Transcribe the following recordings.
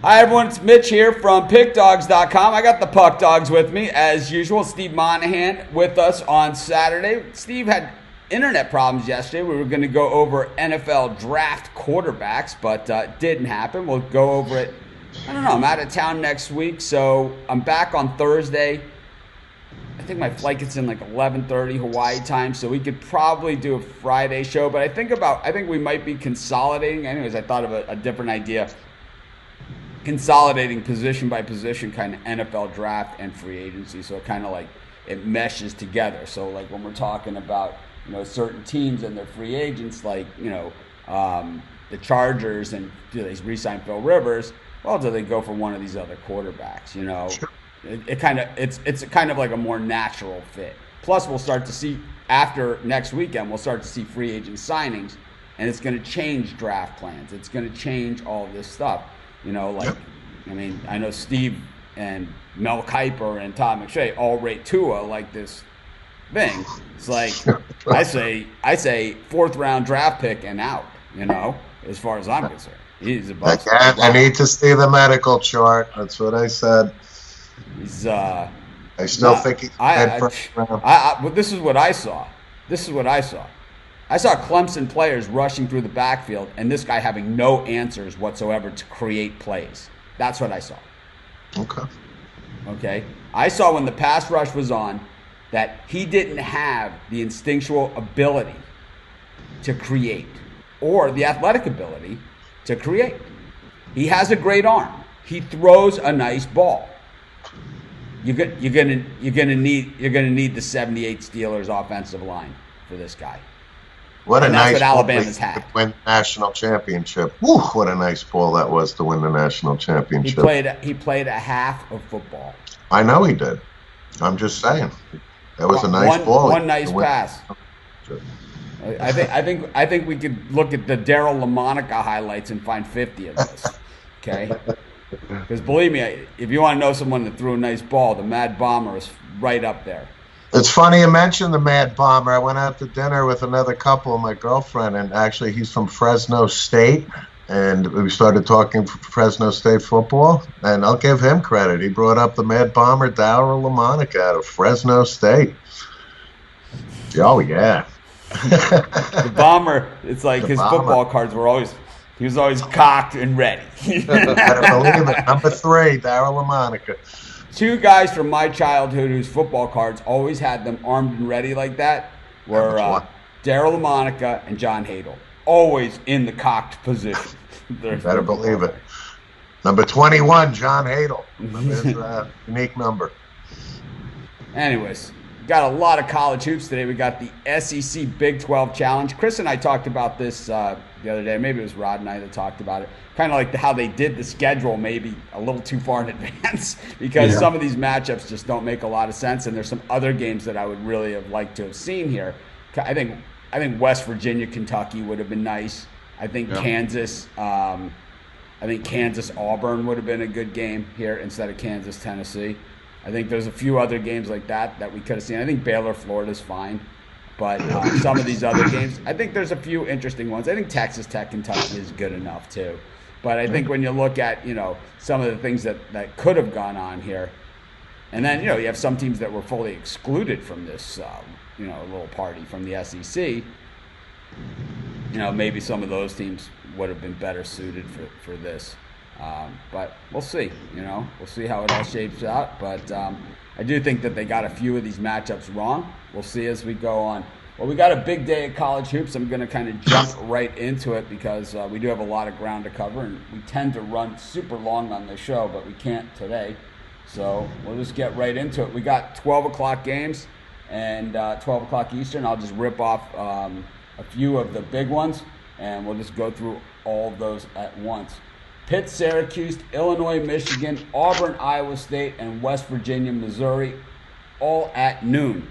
Hi, everyone. It's Mitch here from PickDogs.com. I got the Puck Dogs with me, as usual. Steve Monahan with us on Saturday. Steve had internet problems yesterday. We were going to go over NFL draft quarterbacks, but it didn't happen. We'll go over it. I don't know. I'm out of town next week, so I'm back on Thursday. I think my flight gets in like 11:30 Hawaii time, so we could probably do a Friday show. But I think we might be consolidating. Anyways, I thought of a different idea. Consolidating position by position kind of NFL draft and free agency, so it kind of like it meshes together. So like when we're talking about certain teams and their free agents, like the Chargers, and do they re-sign Phil Rivers? Well, do they go for one of these other quarterbacks? Sure. It's kind of like a more natural fit. Plus, we'll start to see after next weekend, we'll start to see free agent signings, and it's going to change draft plans. It's going to change all this stuff. I know Steve and Mel Kiper and Todd McShay all rate Tua like this thing. It's like I say fourth round draft pick and out. As far as I'm concerned, he's a bust. I need to see the medical chart. That's what I said. He's I still think he's first round. But this is what I saw. I saw Clemson players rushing through the backfield, and this guy having no answers whatsoever to create plays. That's what I saw. Okay. I saw when the pass rush was on that he didn't have the instinctual ability to create or the athletic ability to create. He has a great arm. He throws a nice ball. You're gonna need the 78 Steelers offensive line for this guy. What and a that's nice what Alabama's had. To win the national championship. Woo, what a nice ball that was to win the national championship. He played a half of football. I know he did. I'm just saying. That was a nice ball. One nice pass. I think we could look at the Darryl LaMonica highlights and find 50 of this. Okay? Because believe me, if you want to know someone that threw a nice ball, the Mad Bomber is right up there. It's funny you mentioned the Mad Bomber. I went out to dinner with another couple, my girlfriend, and actually he's from Fresno State. And we started talking Fresno State football, and I'll give him credit. He brought up the Mad Bomber, Darryl LaMonica, out of Fresno State. Oh, yeah. The Bomber, it's like his football cards were always... He was always cocked and ready. Better believe it. Number 3, Darryl LaMonica. Two guys from my childhood whose football cards always had them armed and ready like that were Darryl LaMonica and John Hadel. Always in the cocked position. Better believe it. Number 21, John Hadel. His unique number. Anyways, got a lot of college hoops today. We got the SEC Big 12 Challenge. Chris and I talked about this the other day. Maybe it was Rod and I that talked about it. Kind of like how they did the schedule maybe a little too far in advance because some of these matchups just don't make a lot of sense. And there's some other games that I would really have liked to have seen here. I think West Virginia, Kentucky would have been nice. I think Kansas Auburn would have been a good game here instead of Kansas Tennessee. I think there's a few other games like that we could have seen. I think Baylor Florida's fine. But some of these other games, I think there's a few interesting ones. I think Texas Tech, Kentucky is good enough too. But I think when you look at, some of the things that could have gone on here, and then, you have some teams that were fully excluded from this, little party from the SEC, maybe some of those teams would have been better suited for this. But we'll see, we'll see how it all shapes out. But I do think that they got a few of these matchups wrong. We'll see as we go on. Well, we got a big day at college hoops. I'm going to kind of jump right into it because we do have a lot of ground to cover, and we tend to run super long on this show, but we can't today. So we'll just get right into it. We got 12 o'clock games and 12 o'clock Eastern. I'll just rip off a few of the big ones, and we'll just go through all of those at once. Pitt, Syracuse, Illinois, Michigan, Auburn, Iowa State, and West Virginia, Missouri, all at noon.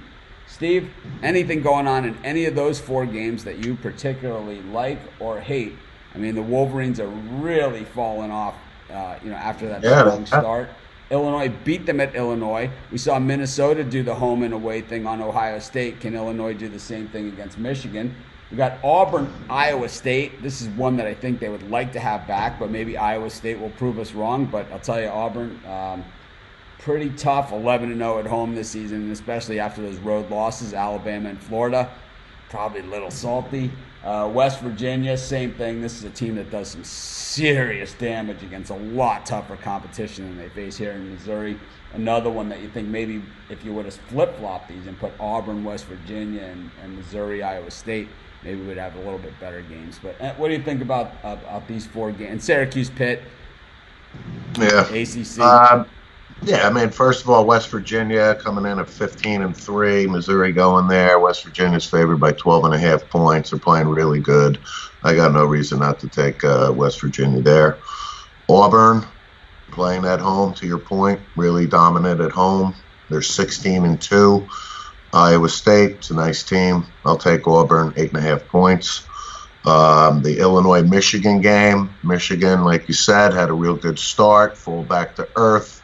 Steve, anything going on in any of those 4 games that you particularly like or hate? I mean, the Wolverines are really falling off, after that strong start. Illinois beat them at Illinois. We saw Minnesota do the home and away thing on Ohio State. Can Illinois do the same thing against Michigan? We got Auburn, Iowa State. This is one that I think they would like to have back, but maybe Iowa State will prove us wrong. But I'll tell you, Auburn, pretty tough, 11-0 at home this season, especially after those road losses, Alabama and Florida. Probably a little salty. West Virginia, same thing. This is a team that does some serious damage against a lot tougher competition than they face here in Missouri. Another one that you think maybe if you would have flip-flopped these and put Auburn, West Virginia, and Missouri, Iowa State, maybe we'd have a little bit better games. But what do you think about these 4 games? And Syracuse, Pitt, Yeah. ACC. Yeah, I mean, first of all, West Virginia coming in at 15-3. Missouri going there. West Virginia's favored by 12.5 points. They're playing really good. I got no reason not to take West Virginia there. Auburn playing at home, to your point, really dominant at home. They're 16-2. Iowa State, it's a nice team. I'll take Auburn, 8.5 points. The Illinois-Michigan game. Michigan, like you said, had a real good start, full back to earth.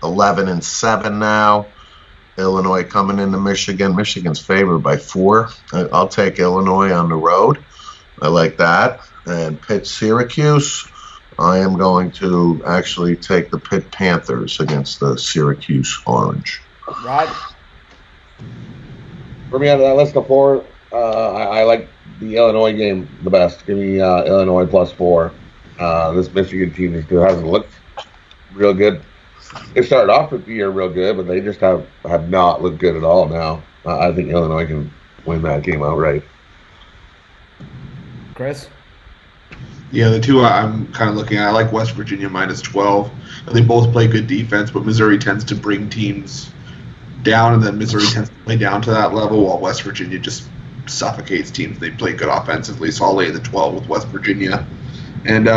11-7 now. Illinois coming into Michigan. Michigan's favored by 4. I'll take Illinois on the road. I like that. And Pitt, Syracuse. I am going to actually take the Pitt Panthers against the Syracuse Orange. Rod? For me, on that list of 4, I like the Illinois game the best. Give me Illinois +4. This Michigan team hasn't looked real good. They started off the year real good, but they just have not looked good at all now. I think Illinois can win that game outright. Chris? Yeah, the 2 I'm kind of looking at, I like West Virginia -12. They both play good defense, but Missouri tends to bring teams down, and then Missouri tends to play down to that level, while West Virginia just suffocates teams. They play good offensively, so I'll lay the 12 with West Virginia. And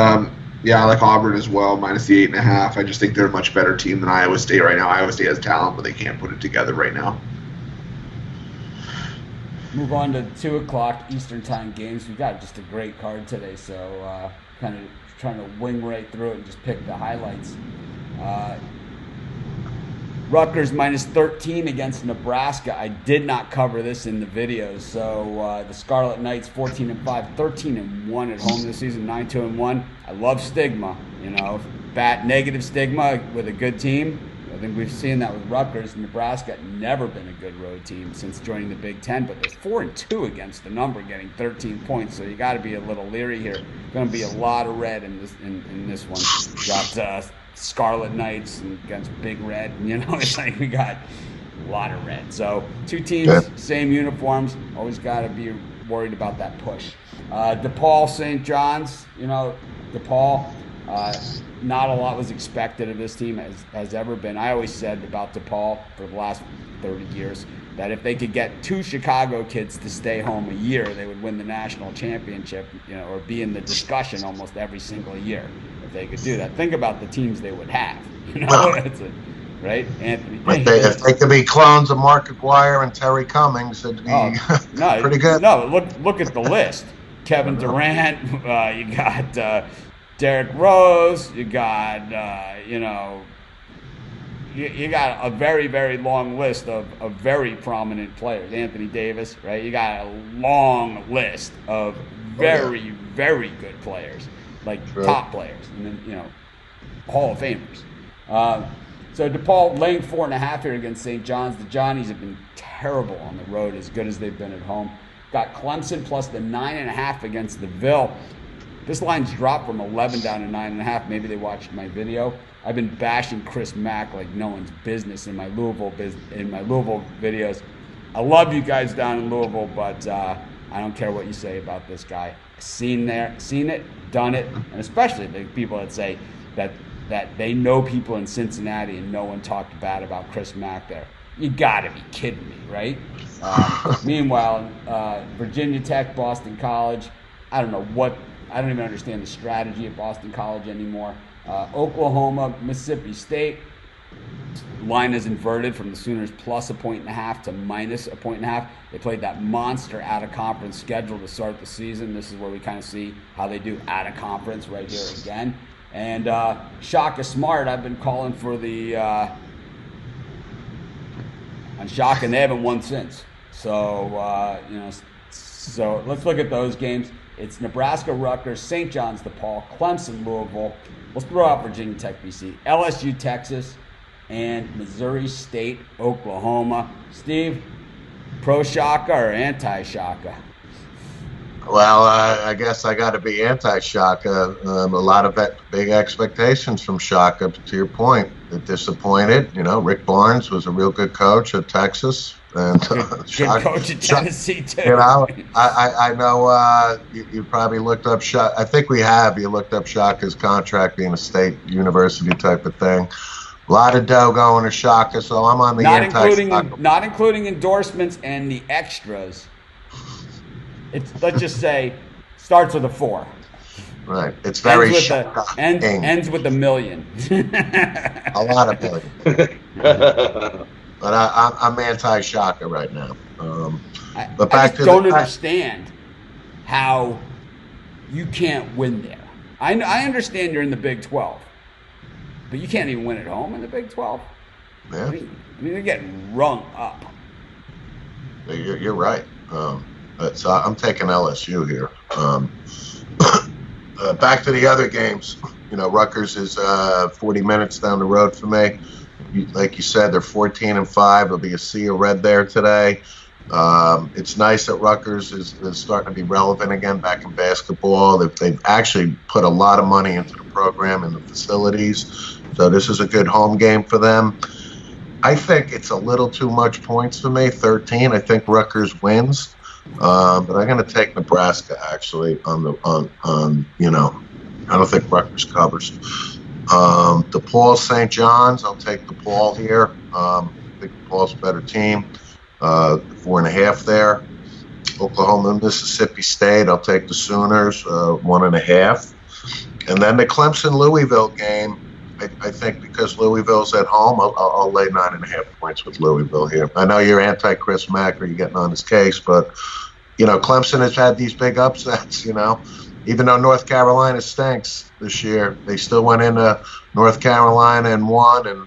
yeah, I like Auburn as well, minus the 8.5. I just think they're a much better team than Iowa State right now. Iowa State has talent, but they can't put it together right now. Move on to 2 o'clock Eastern Time games. We've got just a great card today, so kind of trying to wing right through it and just pick the highlights. Rutgers -13 against Nebraska. I did not cover this in the videos. So the Scarlet Knights 14-5, 13-1 at home this season, 9-2-1. I love stigma, bad negative stigma with a good team. I think we've seen that with Rutgers. Nebraska never been a good road team since joining the Big Ten, but they're 4-2 against the number, getting 13 points. So you got to be a little leery here. Going to be a lot of red in this one. Got Scarlet Knights against Big Red. It's like we got a lot of red. So 2 teams, same uniforms. Always got to be worried about that push. DePaul, St. John's. DePaul. Not a lot was expected of this team as ever been. I always said about DePaul for the last 30 years that if they could get 2 Chicago kids to stay home a year, they would win the national championship, or be in the discussion almost every single year if they could do that. Think about the teams they would have, right? Anthony. If they could be clones of Mark Aguirre and Terry Cummings, it'd be pretty good. No, look at the list. Kevin Durant, you got Derrick Rose, you got you got a very, very long list of very prominent players. Anthony Davis, right? You got a long list of very, very good players, like top players, and then Hall of Famers. So DePaul laying 4.5 here against St. John's. The Johnnies have been terrible on the road, as good as they've been at home. Got Clemson plus the 9.5 against the Ville. This line's dropped from 11 down to 9.5. Maybe they watched my video. I've been bashing Chris Mack like no one's business in my Louisville videos. I love you guys down in Louisville, but I don't care what you say about this guy. Seen it, done it, and especially the people that say that they know people in Cincinnati and no one talked bad about Chris Mack there. You gotta be kidding me, right? Meanwhile, Virginia Tech, Boston College, I don't even understand the strategy at Boston College anymore. Oklahoma, Mississippi State. Line is inverted from the Sooners plus 1.5 to minus 1.5. They played that monster out-of-conference schedule to start the season. This is where we kind of see how they do out-of-conference right here again. And Shaka Smart, I've been calling for the on Shaka, and they haven't won since. So, So let's look at those games. It's Nebraska, Rutgers, St. John's, DePaul, Clemson, Louisville. Let's throw out Virginia Tech, BC, LSU, Texas, and Missouri State, Oklahoma. Steve, pro Shaka or anti Shaka? Well, I guess I got to be anti-Shaka. A lot of big expectations from Shaka. To your point, they're disappointed. Rick Barnes was a real good coach at Texas, and good coach at Tennessee too. I know you probably looked up Shaka. I think we have. You looked up Shaka's contract being a state university type of thing. A lot of dough going to Shaka, so I'm on the anti-Shaka. Not including endorsements and the extras. Let's just say, starts with a 4. Right. It's very ends with $1 million. A lot of million. But I'm anti-Shaka right now. But back I don't understand how you can't win there. I understand you're in the Big 12, but you can't even win at home in the Big 12. Yeah. I mean they're getting rung up. You're right. So I'm taking LSU here. Back to the other games. Rutgers is 40 minutes down the road for me. Like you said, they're 14-5. There'll be a sea of red there today. It's nice that Rutgers is starting to be relevant again back in basketball. They've actually put a lot of money into the program and the facilities. So this is a good home game for them. I think it's a little too much points for me, 13. I think Rutgers wins. But I'm going to take Nebraska actually I don't think Rutgers covers. DePaul, St. John's, I'll take DePaul here. I think DePaul's a better team. 4.5 there. Oklahoma, Mississippi State, I'll take the Sooners, 1.5. And then the Clemson-Louisville game, I think because Louisville's at home, I'll lay 9.5 points with Louisville here. I know you're anti-Chris Mack or you're getting on his case, but, Clemson has had these big upsets, Even though North Carolina stinks this year, they still went into North Carolina and won and,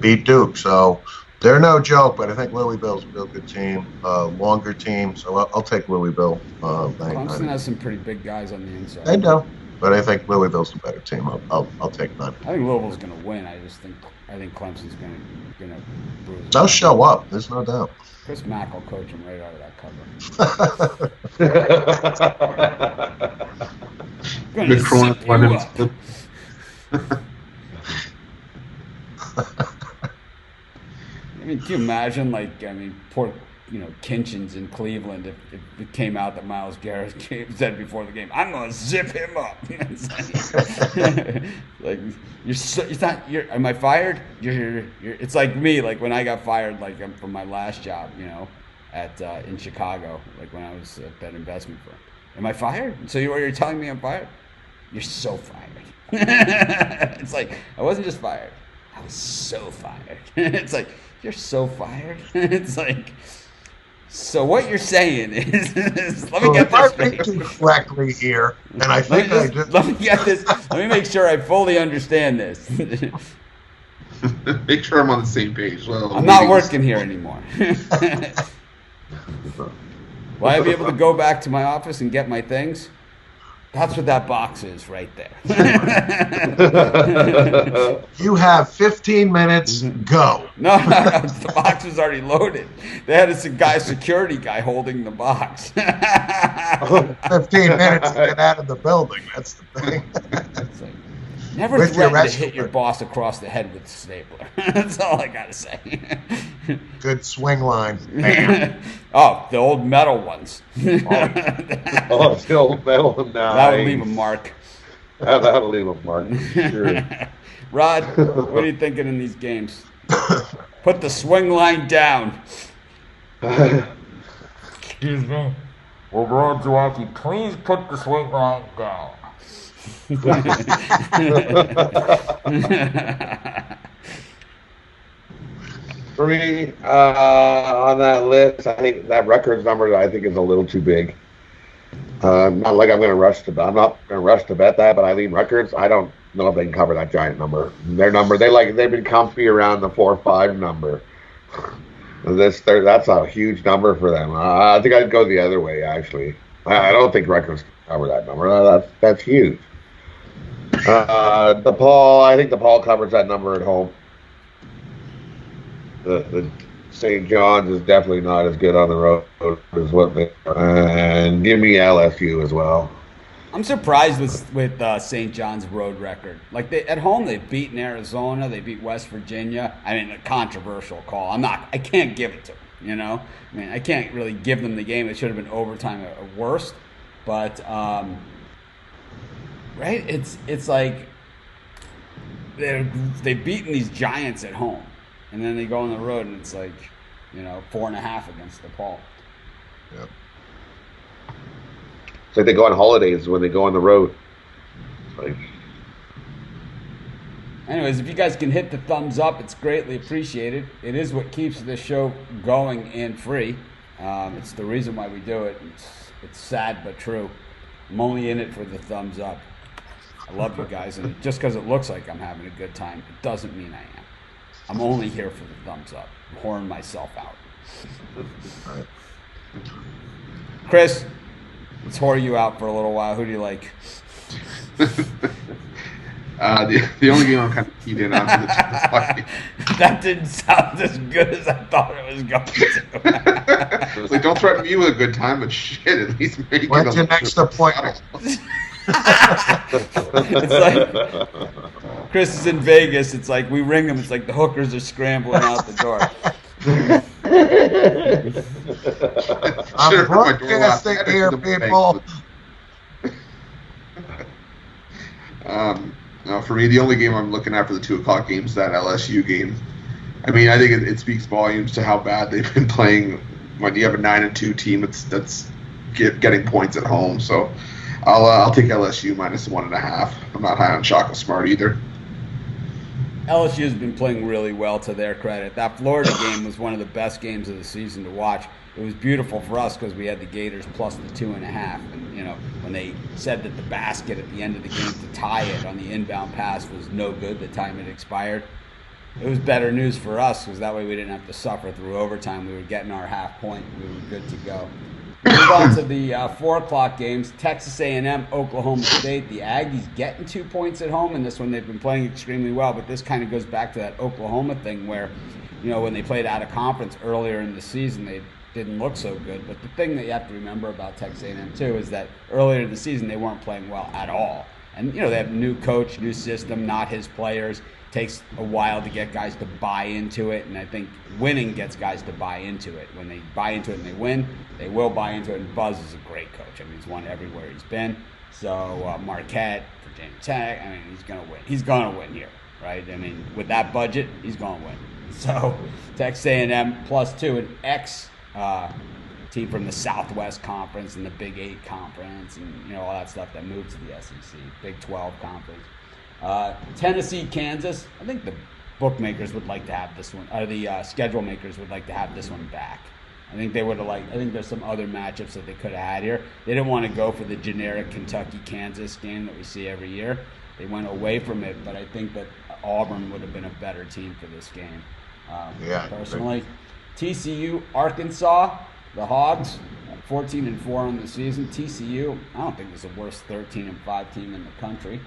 beat Duke. So they're no joke, but I think Louisville's a real good team, longer team. So I'll take Louisville. Clemson has some pretty big guys on the inside. They do. But I think Louisville's the better team. I'll take that. I think Louisville's going to win. I think Clemson's going to bruise. They'll show up. There's no doubt. Chris Mack will coach him right out of that cover. Can you imagine? Poor Kinchins in Cleveland, if it came out that Myles Garrett said before the game, I'm going to zip him up. Am I fired? It's like me, like when I got fired, from my last job, in Chicago, like when I was at that investment firm. Am I fired? So you're telling me I'm fired? You're so fired. It's like, I wasn't just fired. I was so fired. It's like, you're so fired. It's like, so what you're saying is let me get this straight. Correctly here, and I think let me get this. Let me make sure I fully understand this. Make sure I'm on the same page. Well, I'm not working here anymore. Will I be able to go back to my office and get my things? That's what that box is right there. You have 15 minutes, go. No, the box was already loaded. They had a security guy holding the box. 15 minutes to get out of the building, that's the thing. Never threaten to hit your boss across the head with a stapler. That's all I got to say. Good swing line. Oh, the old metal ones. The old metal one. That'll leave a mark. That'll leave a mark. Sure. Rod, what are you thinking in these games? Put the swing line down. Excuse me. Well, Rod Zawacki, please put the swing line down. For me, on that list, I think that Rutgers number is a little too big. Not like I'm not going to rush to bet that, but I lean Rutgers. I don't know if they can cover that giant number. Their number, they've been comfy around the 4 or 5 number. That's a huge number for them. I think I'd go the other way, actually. I don't think Rutgers can cover that number. That's huge. I think DePaul covers that number at home. The St. John's is definitely not as good on the road as what they are. And give me LSU as well. I'm surprised with St. John's road record. Like at home, they've beaten Arizona, they beat West Virginia. I mean, a controversial call. I can't give it to them. You know, I mean, I can't really give them the game. It should have been overtime at worst. But right, it's like they've beaten these giants at home, and then they go on the road, and it's like 4.5 against DePaul. Yep. It's like they go on holidays when they go on the road. Like, anyways, if you guys can hit the thumbs up, it's greatly appreciated. It is what keeps this show going and free. It's the reason why we do it. It's sad but true. I'm only in it for the thumbs up. I love you guys, and just because it looks like I'm having a good time, it doesn't mean I am. I'm only here for the thumbs up. I'm whoring myself out. Right. Chris, let's whore you out for a little while. Who do you like? The only game I'm kind of keyed in on for the Chiefs. That didn't sound as good as I thought it was going to. Like, don't threaten me with a good time, but shit, at least make When's your next appointment? It's like Chris is in Vegas. It's like we ring him. It's like the hookers are scrambling out the door. I'm broadcasting here, people. No, for me, the only game I'm looking at for the 2 o'clock game is that LSU game. I mean, I think it speaks volumes to how bad they've been playing. When you have a 9-2 team, that's getting points at home. So I'll take LSU minus 1.5. I'm not high on Shaka Smart either. LSU has been playing really well, to their credit. That Florida game was one of the best games of the season to watch. It was beautiful for us because we had the Gators plus the 2.5. And, when they said that the basket at the end of the game to tie it on the inbound pass was no good the time it expired, it was better news for us because that way we didn't have to suffer through overtime. We were getting our half point and we were good to go. Move on to the 4 o'clock games. Texas A&M, Oklahoma State. The Aggies getting 2 points at home in this one. They've been playing extremely well, but this kind of goes back to that Oklahoma thing where, when they played out of conference earlier in the season, they didn't look so good. But the thing that you have to remember about Texas A&M too is that earlier in the season they weren't playing well at all. And they have a new coach, new system, not his players. Takes a while to get guys to buy into it, and I think winning gets guys to buy into it. When they buy into it and they win, they will buy into it. And Buzz is a great coach. I mean, he's won everywhere he's been. So Marquette, Virginia Tech, I mean, he's going to win. He's going to win here, right? I mean, with that budget, he's going to win. So Texas A&M +2, an ex team from the Southwest Conference and the Big 8 Conference and all that stuff that moved to the SEC, Big 12 Conference. Tennessee, Kansas. I think the bookmakers would like to have this one, or the schedule makers would like to have this one back. I think they would have liked. I think there's some other matchups that they could have had here. They didn't want to go for the generic Kentucky-Kansas game that we see every year. They went away from it, but I think that Auburn would have been a better team for this game. Personally, TCU, Arkansas, the Hogs, 14-4 on the season. TCU, I don't think is the worst 13-5 team in the country.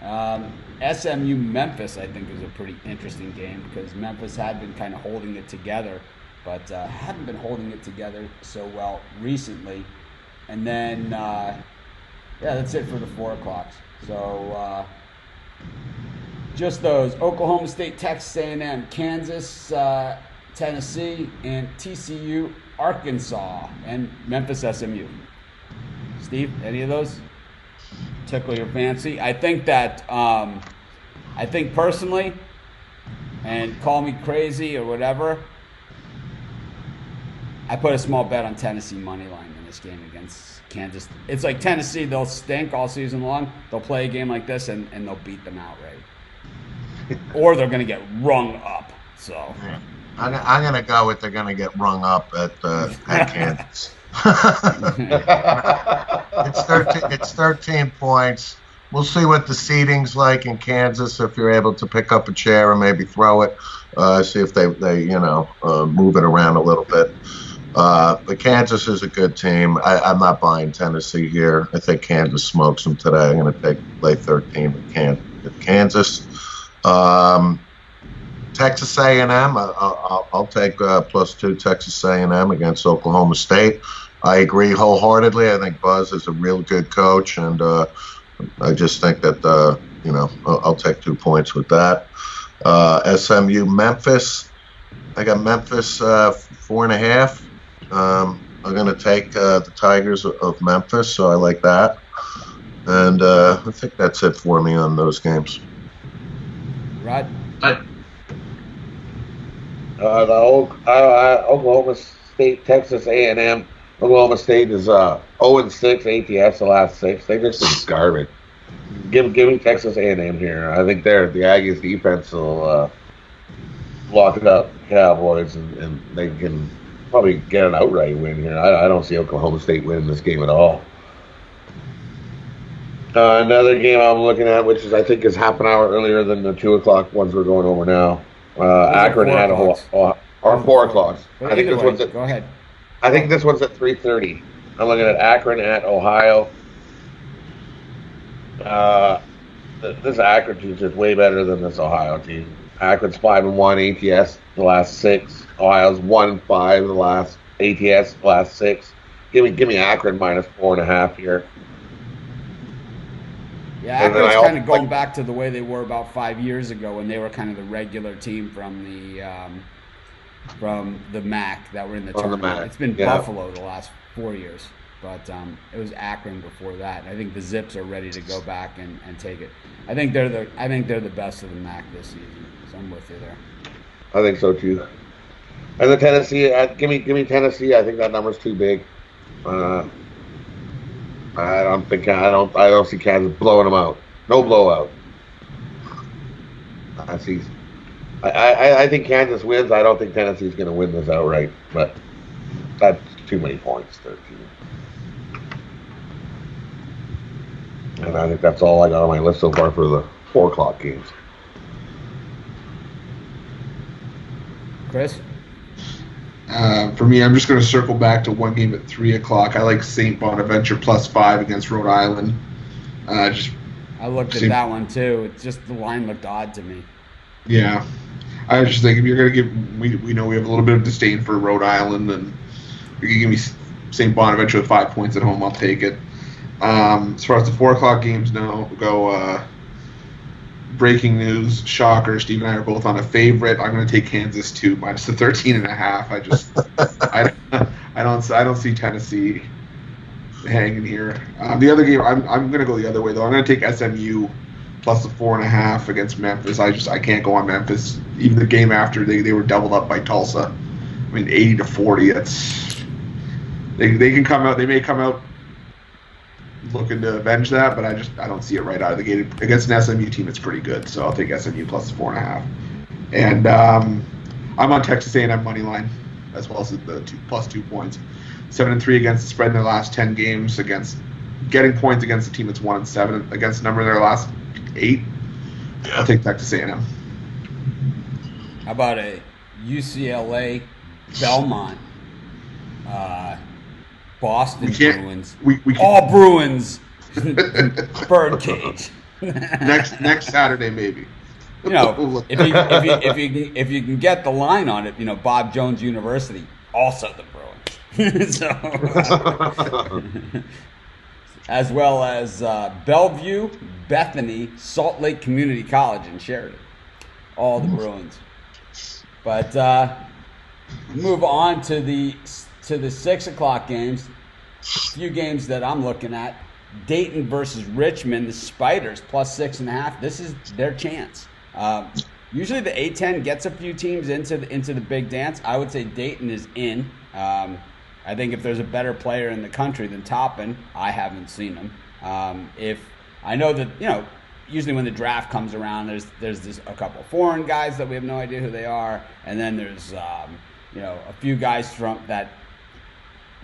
SMU Memphis, I think, is a pretty interesting game because Memphis had been kind of holding it together, but haven't been holding it together so well recently. And then, that's it for the 4 o'clocks. So just those: Oklahoma State, Texas A&M, Kansas, Tennessee, and TCU, Arkansas, and Memphis SMU. Steve, any of those tickle your fancy? I think that I think personally, and call me crazy or whatever, I put a small bet on Tennessee money line in this game against Kansas. It's like Tennessee, they'll stink all season long. They'll play a game like this and they'll beat them outright. Or they're going to get rung up. So I'm going to go with they're going to get rung up at Kansas. It's 13 points. We'll see what the seating's like in Kansas. If you're able to pick up a chair and maybe throw it, see if they move it around a little bit. But Kansas is a good team. I'm not buying Tennessee here. I think Kansas smokes them today. I'm going to take lay 13 with Kansas. Texas A&M. I'll take +2 Texas A&M against Oklahoma State. I agree wholeheartedly. I think Buzz is a real good coach, and I just think that I'll take 2 points with that. SMU Memphis. I got Memphis 4.5. I'm going to take the Tigers of Memphis, so I like that. And I think that's it for me on those games. Right. Oklahoma State, Texas A&M. Oklahoma State is 0-6 ATS the last 6. They just been garbage. Give me Texas A&M here. I think the Aggies defense will lock it up Cowboys, and they can probably get an outright win here. I don't see Oklahoma State winning this game at all. Another game I'm looking at, which I think is half an hour earlier than the 2 o'clock ones we're going over now. Akron at or 4 o'clock. I think this one's at. Go ahead. I think this one's at 3:30. I'm looking at Akron at Ohio. This Akron team is way better than this Ohio team. Akron's 5-1 ATS the last 6. Ohio's 1-5 the last ATS the last 6. Give me Akron -4.5 here. Yeah, Akron's kind of going back to the way they were about 5 years ago when they were kind of the regular team from the MAC that were in the tournament. It's been Buffalo the last 4 years, but it was Akron before that. I think the Zips are ready to go back and take it. I think they're the best of the MAC this season. So I'm with you there. I think so too. And the Tennessee, give me Tennessee. I think that number's too big. I don't see Kansas blowing them out. No blowout. I think Kansas wins. I don't think Tennessee's going to win this outright, but that's too many points. 13. And I think that's all I got on my list so far for the 4 o'clock games. Chris? For me, I'm just going to circle back to one game at 3 o'clock. I like St. Bonaventure +5 against Rhode Island. I looked at that one too. It's just the line looked odd to me. Yeah, I was just thinking if you're going to give, we know we have a little bit of disdain for Rhode Island, and you can give me St. Bonaventure with 5 points at home. I'll take it. As far as the 4 o'clock games go, breaking news, shocker. Steve and I are both on a favorite. I'm going to take Kansas too, -13.5. I don't see Tennessee hanging here. The other game, I'm going to go the other way though. I'm going to take SMU +4.5 against Memphis. I can't go on Memphis. Even the game after they were doubled up by Tulsa. I mean 80-40. They can come out. They may come out looking to avenge that, but I don't see it right out of the gate. Against an SMU team, it's pretty good, so I'll take SMU +4.5. And I'm on Texas A&M money line as well as the +2 points. 7-3 against the spread in their last 10 games, against getting points against a team that's 1-7 against a number of their last 8. I'll take Texas A&M. How about a UCLA Belmont? Boston Bruins. All Bruins. Birdcage. next Saturday, maybe. If you can get the line on it, Bob Jones University, also the Bruins. So, as well as Bellevue, Bethany, Salt Lake Community College, and Sheridan, all the Bruins. But move on to the 6 o'clock games. A few games that I'm looking at. Dayton versus Richmond, the Spiders +6.5. This is their chance. Usually the A-10 gets a few teams into the big dance. I would say Dayton is in. I think if there's a better player in the country than Toppin, I haven't seen him. If I know that usually when the draft comes around, there's a couple foreign guys that we have no idea who they are, and then there's a few guys from that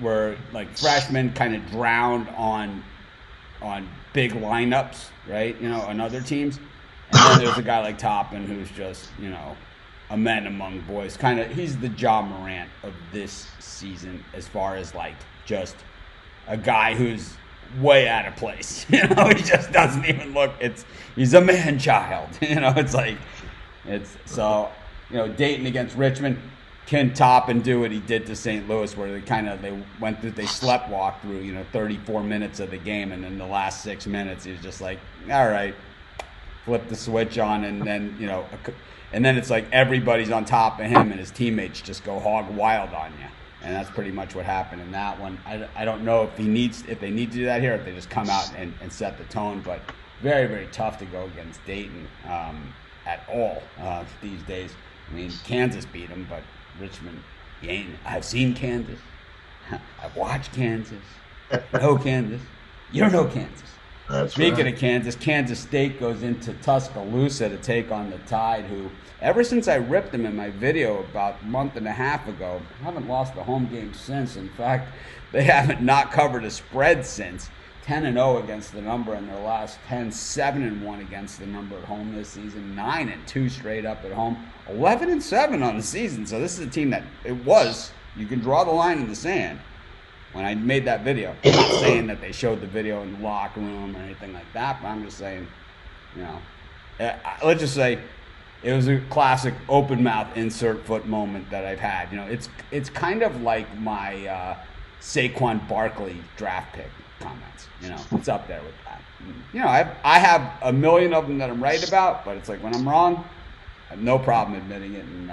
were like freshmen, kind of drowned on on big lineups, right? You know, on other teams. And then there's a guy like Toppin who's just, you know, a man among boys. Kind of, he's the Ja Morant of this season as far as like just a guy who's way out of place. You know, he just doesn't even look. He's a man child. You know, it's like so. You know, Dayton against Richmond. Can Toppin do what he did to St. Louis, where they sleptwalked through, you know, 34 minutes of the game, and then the last 6 minutes he was just like, all right, flip the switch on, and then, you know, and then it's like everybody's on top of him, and his teammates just go hog wild on you, and that's pretty much what happened in that one. I don't know if they need to do that here, if they just come out and set the tone, but very, very tough to go against Dayton at all these days. I mean, Kansas beat them, but Richmond, I've seen Kansas. I've watched Kansas. No Kansas. You're no Kansas. Speaking of Kansas, Kansas State goes into Tuscaloosa to take on the Tide, who, ever since I ripped them in my video about a month and a half ago, haven't lost a home game since. In fact, they haven't not covered a spread since. 10-0 against the number in their last 10, 7-1 against the number at home this season, 9-2 straight up at home, 11-7 on the season. So this is a team that you can draw the line in the sand. When I made that video, I'm not saying that they showed the video in the locker room or anything like that, but I'm just saying, you know, let's just say it was a classic open mouth insert foot moment that I've had. You know, it's kind of like my Saquon Barkley draft pick comments. You know, it's up there with that. You know, I have a million of them that I'm right about, but it's like when I'm wrong, I have no problem admitting it. And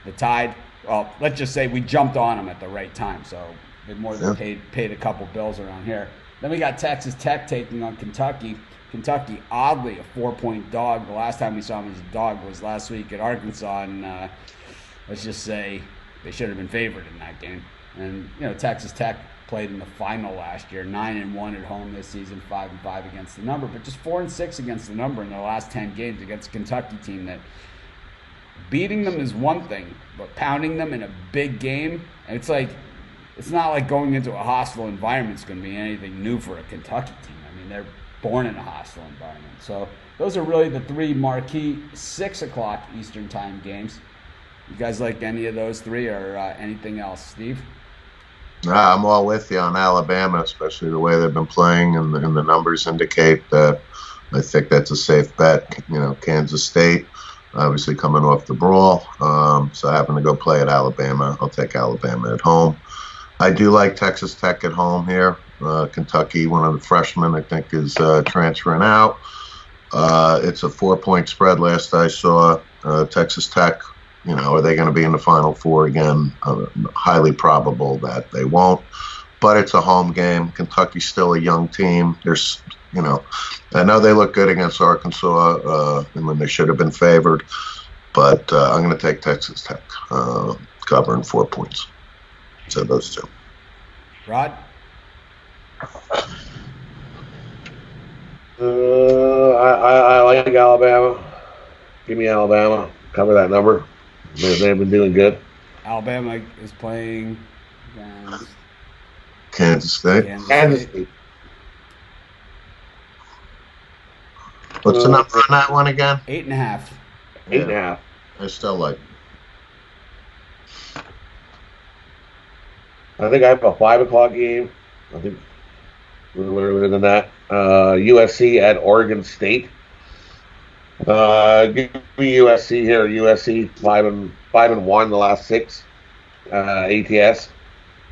the Tide, well, let's just say we jumped on them at the right time, so they more than paid a couple bills around here. Then we got Texas Tech taking on Kentucky. Kentucky, oddly, a 4-point dog. The last time we saw them as a dog was last week at Arkansas, and let's just say they should have been favored in that game. And, you know, Texas Tech played in the final last year, 9-1 at home this season, 5-5 against the number, but just 4-6 against the number in their last 10 games against a Kentucky team that beating them is one thing, but pounding them in a big game, and it's not like going into a hostile environment is going to be anything new for a Kentucky team. I mean, they're born in a hostile environment. So those are really the three marquee 6 o'clock Eastern time games. You guys like any of those three or anything else, Steve? I'm all with you on Alabama, especially the way they've been playing, and the numbers indicate that. I think that's a safe bet. You know, Kansas State, obviously coming off the brawl, so I happen to go play at Alabama. I'll take Alabama at home. I do like Texas Tech at home here. Kentucky, one of the freshmen, I think, is transferring out. It's a 4-point spread last I saw. Texas Tech, you know, are they going to be in the Final Four again? Highly probable that they won't. But it's a home game. Kentucky's still a young team. There's, you know, I know they look good against Arkansas and when they should have been favored. But I'm going to take Texas Tech covering 4 points. So those two. Rod? I like Alabama. Give me Alabama. Cover that number. They've been doing good. Alabama is playing against Kansas State. Kansas State. What's the number on that one again? 8.5. 8.5. I still like. I think I have a 5 o'clock game. I think a little earlier than that. USC at Oregon State. Give me USC here. USC 5-1 the last 6. ATS.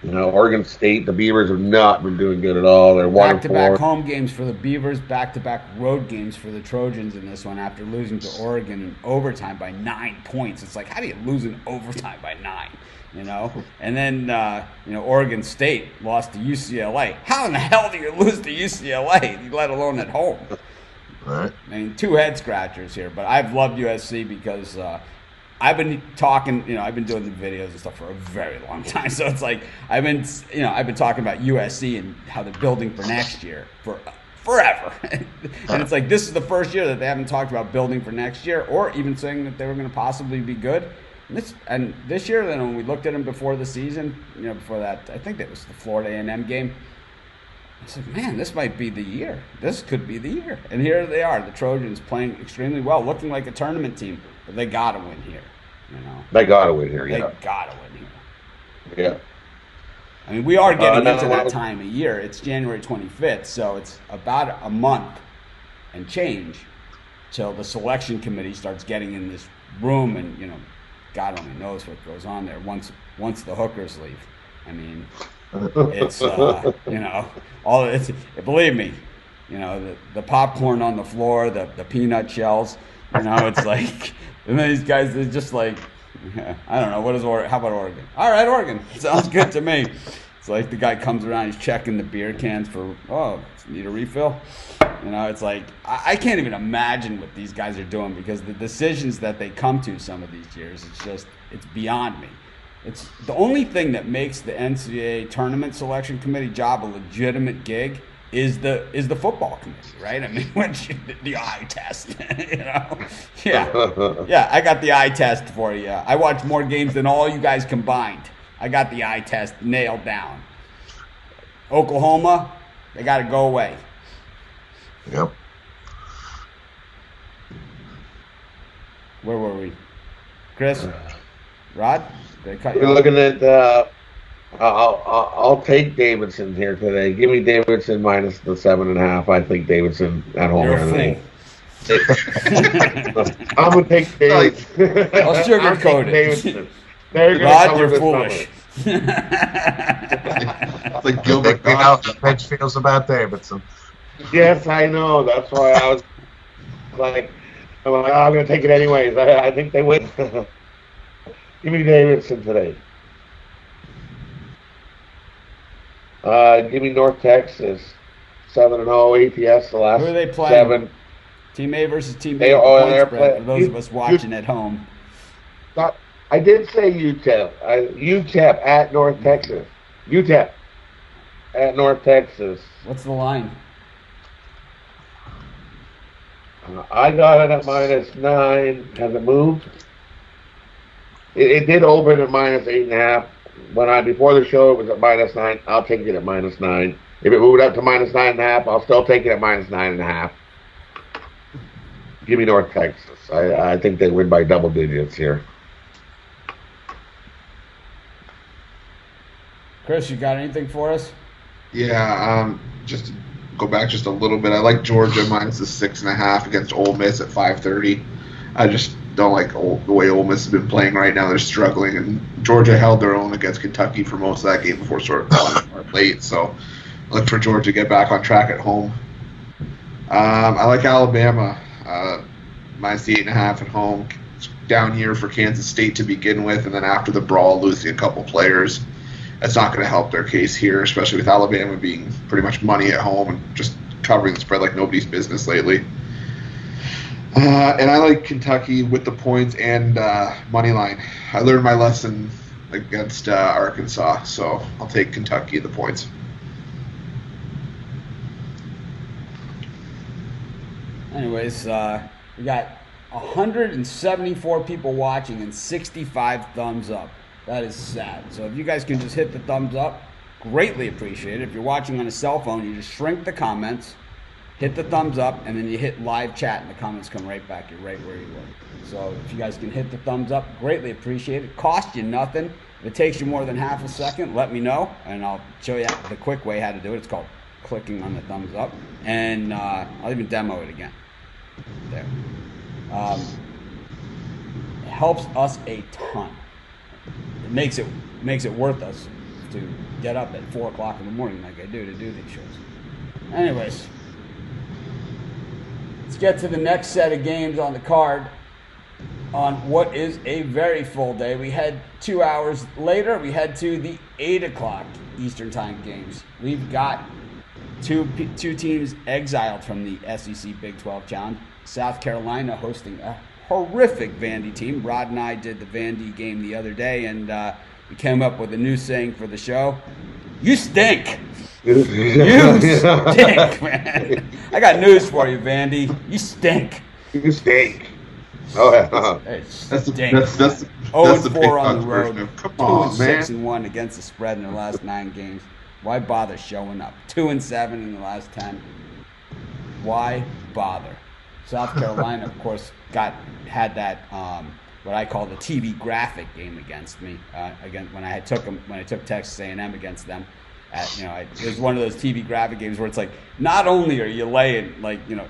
You know, Oregon State. The Beavers have not been doing good at all. They're 1-4. Back-to-back home games for the Beavers. Back-to-back road games for the Trojans in this one after losing to Oregon in overtime by 9 points. It's like, how do you lose in overtime by 9? You know, and then you know, Oregon State lost to UCLA. How in the hell do you lose to UCLA, let alone at home? Right. I mean, 2 head scratchers here, but I've loved USC because I've been talking. You know, I've been doing the videos and stuff for a very long time. So it's like I've been talking about USC and how they're building for next year for forever. And it's like this is the first year that they haven't talked about building for next year, or even saying that they were going to possibly be good. And this year, then when we looked at them before the season, you know, before that, I think that was the Florida A&M game. I said, man, this might be the year. This could be the year. And here they are, the Trojans playing extremely well, looking like a tournament team. But they got to win here. They got to win here, They yeah. got to win here. Yeah. I mean, we are getting into that well, time of year. It's January 25th, so it's about a month and change till the selection committee starts getting in this room, and God only knows what goes on there once the hookers leave. I mean, it's all it's. Believe me, the popcorn on the floor, the peanut shells. It's like, and then these guys, they're just like, I don't know, what is Oregon? How about Oregon? All right, Oregon. Sounds good to me. It's like the guy comes around, he's checking the beer cans for, need a refill? It's like, I can't even imagine what these guys are doing, because the decisions that they come to some of these years, it's beyond me. It's the only thing that makes the NCAA tournament selection committee job a legitimate gig is the football committee, right? I mean, the eye test, Yeah, I got the eye test for you. I watched more games than all you guys combined. I got the eye test nailed down. Oklahoma, they got to go away. Yep. Where were we? Chris? Rod? Did I cut you We're off? looking at. I'll take Davidson here today. Give me Davidson minus the 7.5. I think Davidson at home. You're a here fool. today. I'm gonna take Davidson. I'll sugarcoat it. Davidson. They're gonna Rod, cover you're this foolish. It's like I Gilbert think we know Gottfried. how Mitch feels about Davidson. Yes, I know. That's why I was like, I'm going to take it anyways. I think they win. Give me Davidson today. Give me North Texas. 7-0 ATS the last Who are they playing? 7. Team A versus Team B. They're Point spread playing- for those of us watching at home. I did say UTEP. UTEP at North Texas. UTEP at North Texas. What's the line? I got it at -9. Has it moved? It did open at -8.5. Before the show it was at -9. I'll take it at -9. If it moved up to -9.5, I'll still take it at -9.5. Give me North Texas. I think they win by double digits here. Chris, you got anything for us? Yeah, just to go back just a little bit. I like Georgia minus the 6.5 against Ole Miss at 5:30. I just don't like the way Ole Miss has been playing right now. They're struggling, and Georgia held their own against Kentucky for most of that game before sort of falling apart late. So look for Georgia to get back on track at home. I like Alabama minus the 8.5 at home. It's down here for Kansas State to begin with, and then after the brawl, losing a couple players. That's not going to help their case here, especially with Alabama being pretty much money at home and just covering the spread like nobody's business lately. And I like Kentucky with the points and money line. I learned my lesson against Arkansas, so I'll take Kentucky the points. Anyways, we got 174 people watching and 65 thumbs up. That is sad. So if you guys can just hit the thumbs up, greatly appreciate it. If you're watching on a cell phone, you just shrink the comments, hit the thumbs up, and then you hit live chat, and the comments come right back. You're right where you were. So if you guys can hit the thumbs up, greatly appreciate it. Cost you nothing. If it takes you more than half a second, let me know, and I'll show you the quick way how to do it. It's called clicking on the thumbs up, and I'll even demo it again. There. It helps us a ton. It makes it worth us to get up at 4 o'clock in the morning like I do to do these shows. Anyways, let's get to the next set of games on the card on what is a very full day. We head 2 hours later. We head to the 8 o'clock Eastern Time games. We've got two teams exiled from the SEC Big 12 Challenge. South Carolina hosting a horrific Vandy team. Rod and I did the Vandy game the other day, and we came up with a new saying for the show. You stink. You stink, man. I got news for you, Vandy. You stink. You stink. Oh, yeah. That's the 0-4 on the big road. version of, come on, man. 2-6-1 against the spread in their last 9 games. Why bother showing up? 2-7 in the last 10. Why bother? South Carolina, of course, had that what I call the TV graphic game against me. Again, when I took Texas A&M against them, it was one of those TV graphic games where it's like, not only are you laying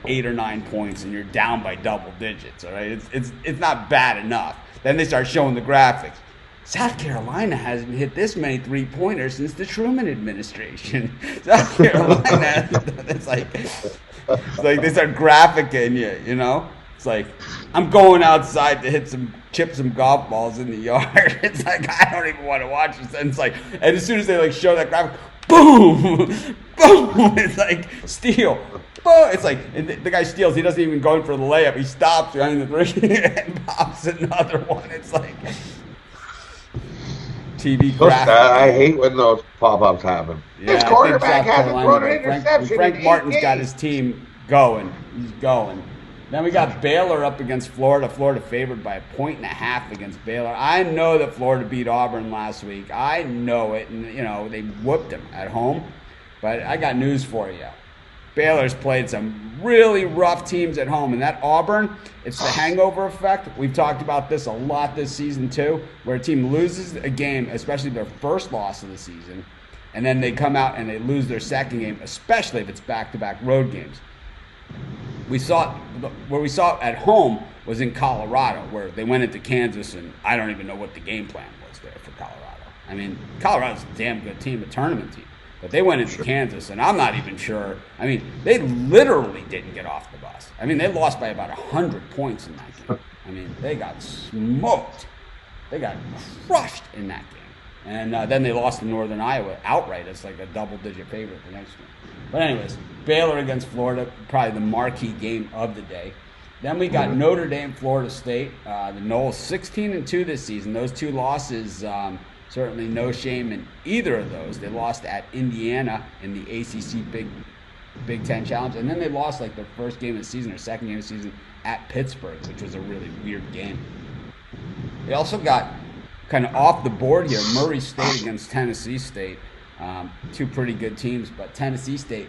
8 or 9 points and you're down by double digits, all right? It's not bad enough. Then they start showing the graphics. South Carolina hasn't hit this many three-pointers since the Truman administration. South Carolina, it's like they start graphicing you, you know? It's like, I'm going outside to chip some golf balls in the yard. It's like, I don't even want to watch this. And it's like, and as soon as they show that graphic, boom, boom, it's like steal. Boom. It's like, and the guy steals. He doesn't even go in for the layup. He stops behind the three and pops another one. It's like TV graphic. I hate when those pop-ups happen. Yeah, this quarterback hasn't thrown an interception. Frank Martin's got his team going. He's going. Then we got Baylor up against Florida. Florida favored by 1.5 against Baylor. I know that Florida beat Auburn last week. I know it, and they whooped them at home. But I got news for you. Baylor's played some really rough teams at home, and that Auburn, it's the hangover effect. We've talked about this a lot this season too, where a team loses a game, especially their first loss of the season, and then they come out and they lose their second game, especially if it's back-to-back road games. Where we saw it at home was in Colorado, where they went into Kansas, and I don't even know what the game plan was there for Colorado. I mean, Colorado's a damn good team, a tournament team, but they went into Kansas, and I'm not even sure. I mean, they literally didn't get off the bus. I mean, they lost by about 100 points in that game. I mean, they got smoked. They got crushed in that game. And then they lost to Northern Iowa outright. It's like a double-digit favorite the next one. But anyways, Baylor against Florida, probably the marquee game of the day. Then we got Notre Dame, Florida State. The Noles 16-2 this season. Those two losses, certainly no shame in either of those. They lost at Indiana in the ACC Big Ten Challenge, and then they lost their first game of the season or second game of the season at Pittsburgh, which was a really weird game. They also got kind of off the board here, Murray State against Tennessee State. Two pretty good teams, but Tennessee State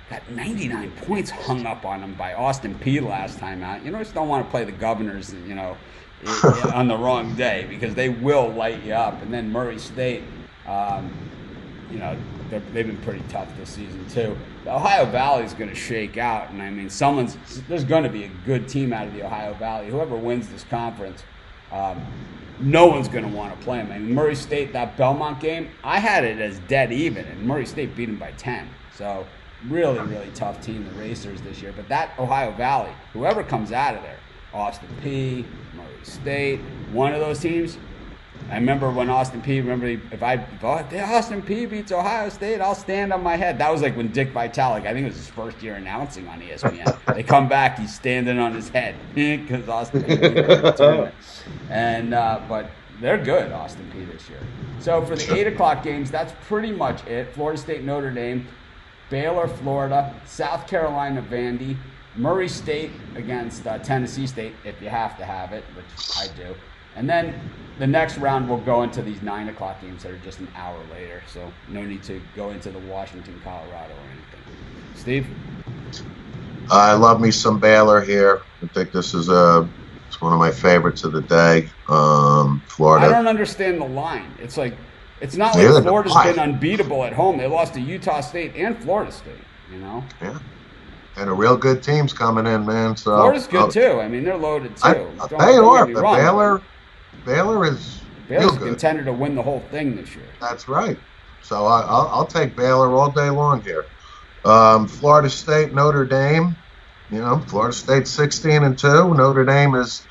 got 99 points hung up on them by Austin Peay last time out. You just don't want to play the Governors, on the wrong day, because they will light you up. And then Murray State, they've been pretty tough this season too. The Ohio Valley is going to shake out, and I mean, there's going to be a good team out of the Ohio Valley. Whoever wins this conference, no one's going to want to play them. I mean, Murray State, that Belmont game, I had it as dead even, and Murray State beat them by 10. So really, really tough team, the Racers this year. But that Ohio Valley, whoever comes out of there, Austin Peay, Murray State, one of those teams. I remember when Austin Peay, if Austin Peay beats Ohio State, I'll stand on my head. That was like when Dick Vitale, I think it was his first year announcing on ESPN. They come back, he's standing on his head because Austin Peay beat the tournament. And but they're good, Austin Peay this year. So for the 8 o'clock games, that's pretty much it. Florida State, Notre Dame, Baylor, Florida, South Carolina, Vandy, Murray State against Tennessee State, if you have to have it, which I do. And then the next round will go into these 9 o'clock games that are just an hour later. So no need to go into the Washington, Colorado or anything. Steve? I love me some Baylor here. I think this is it's one of my favorites of the day. Florida. I don't understand the line. It's like, it's not like Florida's been unbeatable at home. They lost to Utah State and Florida State, Yeah. And a real good team's coming in, man. So Florida's good too. I mean, they're loaded too. They are, but Baylor is Baylor's a contender to win the whole thing this year. That's right. So I'll take Baylor all day long here. Florida State, Notre Dame. Florida State 16-2. Notre Dame is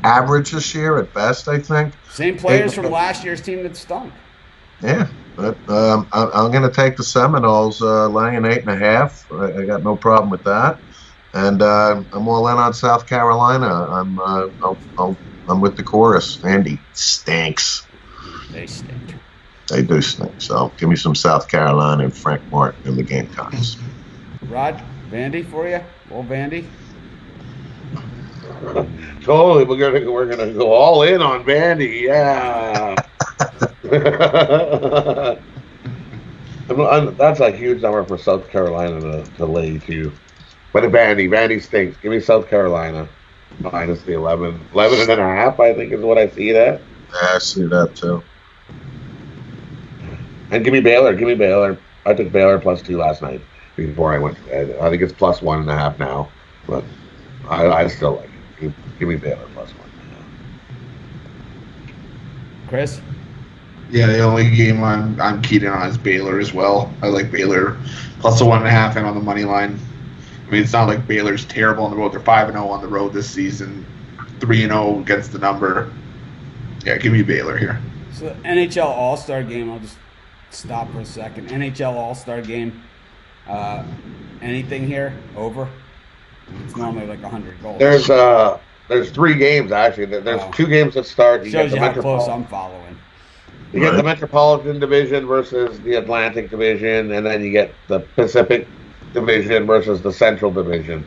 average this year at best, I think. Same players from last year's team that stunk. Yeah, but I'm going to take the Seminoles laying 8.5. I got no problem with that, and I'm all in on South Carolina. I'm with the chorus. Andy stinks. They stink. They do stink. So give me some South Carolina and Frank Martin in the Gamecocks. Rod, Vandy for you, old Vandy. Totally, we're gonna go all in on Vandy. Yeah. That's a huge number for South Carolina to lay too. But Vandy stinks. Give me South Carolina minus the 11.5, I think is what I see that. Yeah, I see that too. And give me Baylor. Give me Baylor. I took Baylor +2 last night before I went to bed. I think it's +1.5 now, but I still like it. Give me Baylor +1.5. Chris? Yeah, the only game I'm keyed in on is Baylor as well. I like Baylor +1.5 and on the money line. I mean, it's not like Baylor's terrible on the road. They're 5-0 on the road this season, 3-0 against the number. Yeah, give me Baylor here. So the NHL All-Star game, I'll just stop for a second. NHL All-Star game, anything here? Over? It's normally like 100 goals. There's 3 games actually. There's 2 games that start. Shows you how close I'm following. You get the Metropolitan Division versus the Atlantic Division, and then you get the Pacific Division versus the Central Division.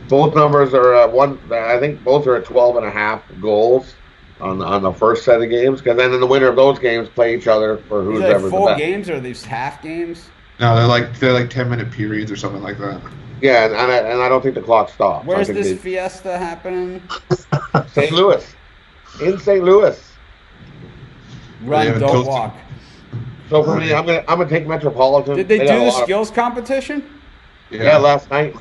Both numbers are I think both are at 12.5 goals on the first set of games, because then in the winner of those games play each other for who's ever the best. Full games or are these half games? No, they're like 10-minute periods or something like that. Yeah, and I don't think the clock stops. Where's this fiesta happening? St. Louis. In St. Louis. Run, don't walk. So for me, I'm gonna take Metropolitan. Did they do the skills competition? Yeah, last night.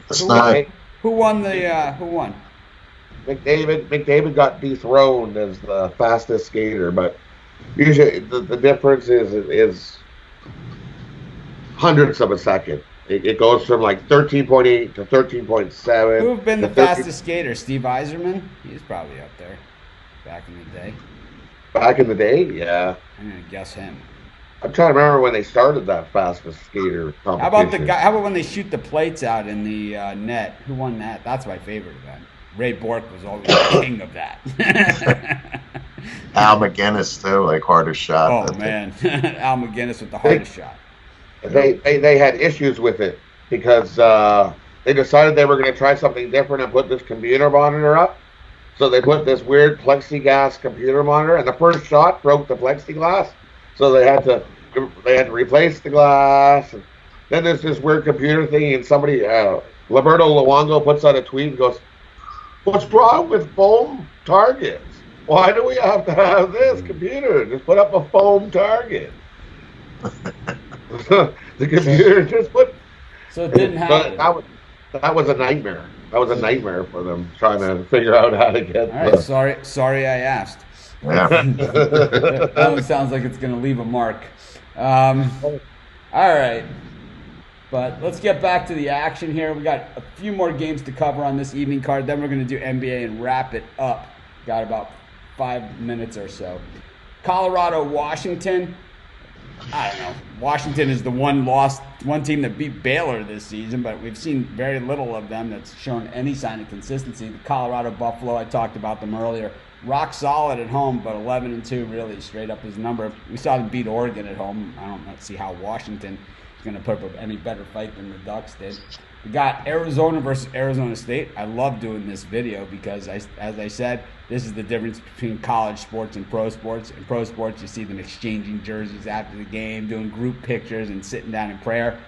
Who won the? Who won? McDavid got dethroned as the fastest skater, but usually the difference is hundredths of a second. It goes from like 13.8 to 13.7. Who've been the fastest skater? Steve Yzerman? He's probably up there. Back in the day. Back in the day, yeah. I'm gonna guess him. I'm trying to remember when they started that fastest skater competition. How about the guy? How about when they shoot the plates out in the net? Who won that? That's my favorite event. Ray Bork was always the king of that. Al McGinnis too, like hardest shot. Oh man, Al McGinnis with the hardest shot. They had issues with it because they decided they were going to try something different and put this computer monitor up. So they put this weird plexiglass computer monitor, and the first shot broke the plexiglass. So they had to replace the glass. And then there's this weird computer thing, and somebody, Roberto Luongo, puts out a tweet and goes, "What's wrong with foam targets? Why do we have to have this computer? Just put up a foam target." The computer just put. So it didn't happen. That was a nightmare. That was a nightmare for them trying to figure out how to get. All right, sorry I asked. Yeah. That one sounds like it's going to leave a mark. All right. But let's get back to the action here. We got a few more games to cover on this evening card. Then we're going to do NBA and wrap it up. Got about 5 minutes or so. Colorado, Washington. I don't know. Washington is the one team that beat Baylor this season, but we've seen very little of them that's shown any sign of consistency. The Colorado Buffalo, I talked about them earlier. Rock solid at home, but 11-2 really straight up his number. We saw them beat Oregon at home. I don't see how Washington is going to put up any better fight than the Ducks did. We got Arizona versus Arizona State. I love doing this video because, as I said, this is the difference between college sports and pro sports. In pro sports, you see them exchanging jerseys after the game, doing group pictures, and sitting down in prayer.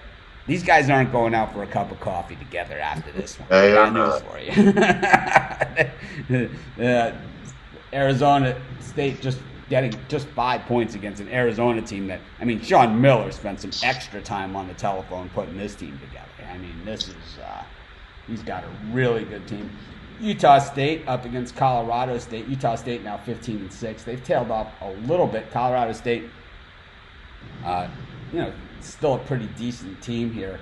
These guys aren't going out for a cup of coffee together after this one. I got news for you. Arizona State getting 5 points against an Arizona team that, I mean, Sean Miller spent some extra time on the telephone putting this team together. I mean, this is, he's got a really good team. Utah State up against Colorado State. Utah State now 15-6. They've tailed off a little bit. Colorado State, still a pretty decent team here.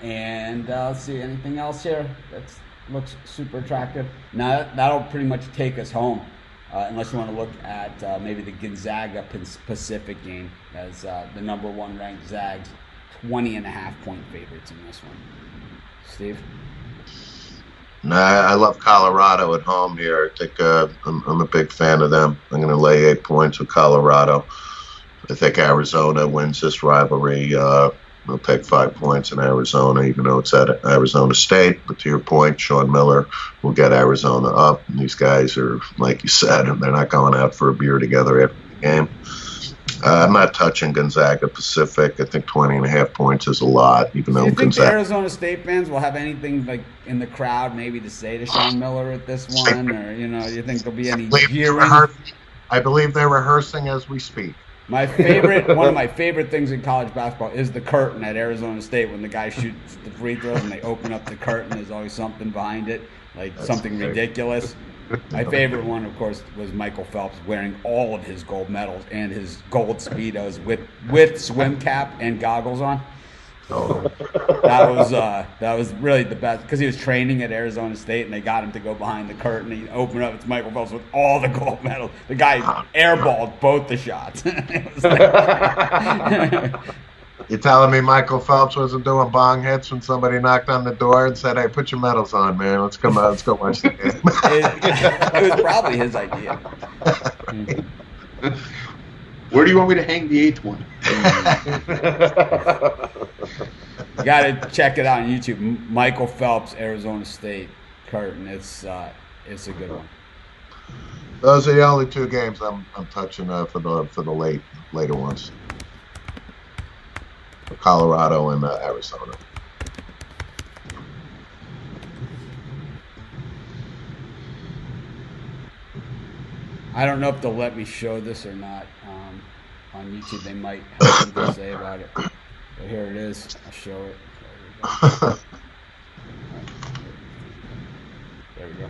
And let's see, anything else here that looks super attractive? Now, that'll pretty much take us home. Unless you want to look at maybe the Gonzaga Pacific game as the number 1 ranked Zags, 20.5-point favorites in this one. Steve? No, I love Colorado at home here. I think I'm a big fan of them. I'm going to lay 8 points with Colorado. I think Arizona wins this rivalry. I'll take 5 points in Arizona, even though it's at Arizona State. But to your point, Sean Miller will get Arizona up. And these guys are, like you said, they're not going out for a beer together after the game. I'm not touching Gonzaga Pacific. I think 20.5 points is a lot, even Do though you think the Gonzaga. Arizona State fans will have anything like in the crowd maybe to say to Sean Miller at this one, or do you think there'll be any jeering? I believe they're rehearsing as we speak. One of my favorite things in college basketball is the curtain at Arizona State when the guy shoots the free throws and they open up the curtain. There's always something behind it, like something ridiculous. My favorite one, of course, was Michael Phelps wearing all of his gold medals and his gold Speedos with swim cap and goggles on. Oh, That was really the best because he was training at Arizona State and they got him to go behind the curtain. He opened up. It's Michael Phelps with all the gold medals. The guy airballed both the shots. you telling me Michael Phelps wasn't doing bong hits when somebody knocked on the door and said, "Hey, put your medals on, man. Let's come out. Let's go watch the game." It was probably his idea. Where do you want me to hang the 8th one? You got to check it out on YouTube. Michael Phelps, Arizona State curtain. It's a good one. Those are the only 2 games I'm touching for the later ones. Colorado and Arizona. I don't know if they'll let me show this or not. On YouTube, they might have something to say about it. But here it is. I'll show it. There we go.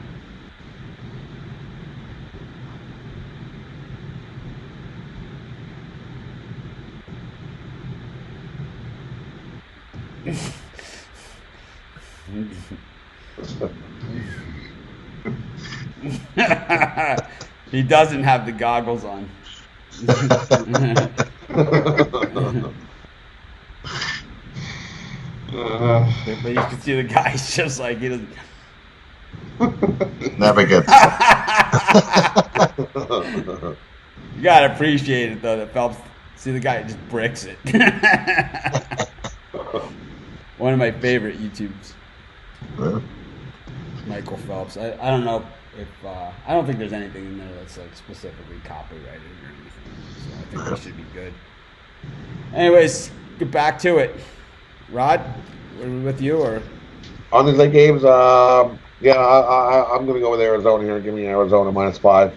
He doesn't have the goggles on. But you can see the guy's just like he doesn't. Never gets. You gotta appreciate it though that Phelps. See the guy just bricks it. One of my favorite YouTubes. Yeah. Michael Phelps. I don't know if I don't think there's anything in there that's like specifically copyrighted or anything. So I think we should be good. Anyways, get back to it. Rod, are we with you or? On these late games, yeah, I'm going to go with Arizona here. Give me Arizona -5.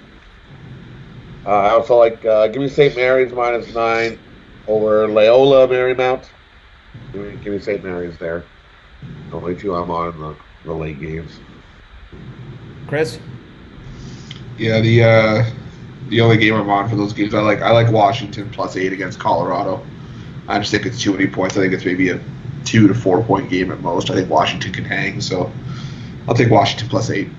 I also like, give me St. Mary's -9 over Loyola Marymount. Give me St. Mary's there. The only 2 I'm on in the late games. Chris? Yeah, the only game I'm on for those games, I like Washington +8 against Colorado. I just think it's too many points. I think it's maybe a 2 to 4 point game at most. I think Washington can hang, so I'll take Washington +8.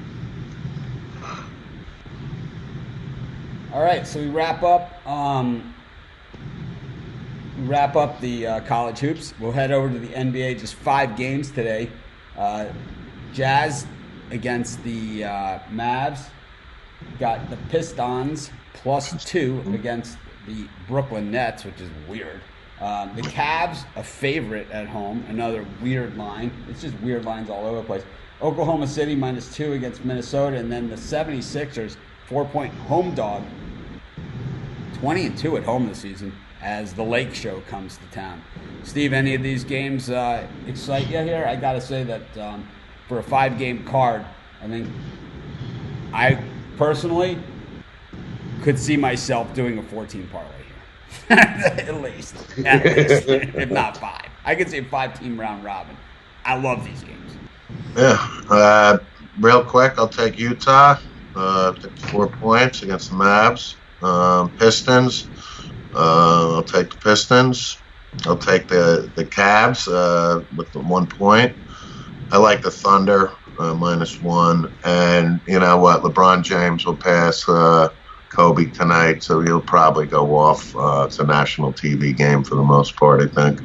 All right, so we wrap up. The college hoops. We'll head over to the NBA. Just 5 games today. Jazz against the Mavs. Got the Pistons +2 against the Brooklyn Nets, which is weird. The Cavs, a favorite at home, another weird line. It's just weird lines all over the place. Oklahoma City -2 against Minnesota, and then the 76ers, 4-point home dog, 20-2 at home this season as the Lake Show comes to town. Steve, any of these games excite you here? I got to say that for a 5-game card, I think I personally could see myself doing a 14 parlay here. At least, if not 5. I could see a 5-team round robin. I love these games. Yeah. Real quick, I'll take Utah. 4 points against the Mavs. Pistons. I'll take the Pistons. I'll take the Cavs with the 1 point. I like the Thunder -1. And you know what? LeBron James will pass Kobe tonight, so he'll probably go off. It's a national TV game for the most part, I think.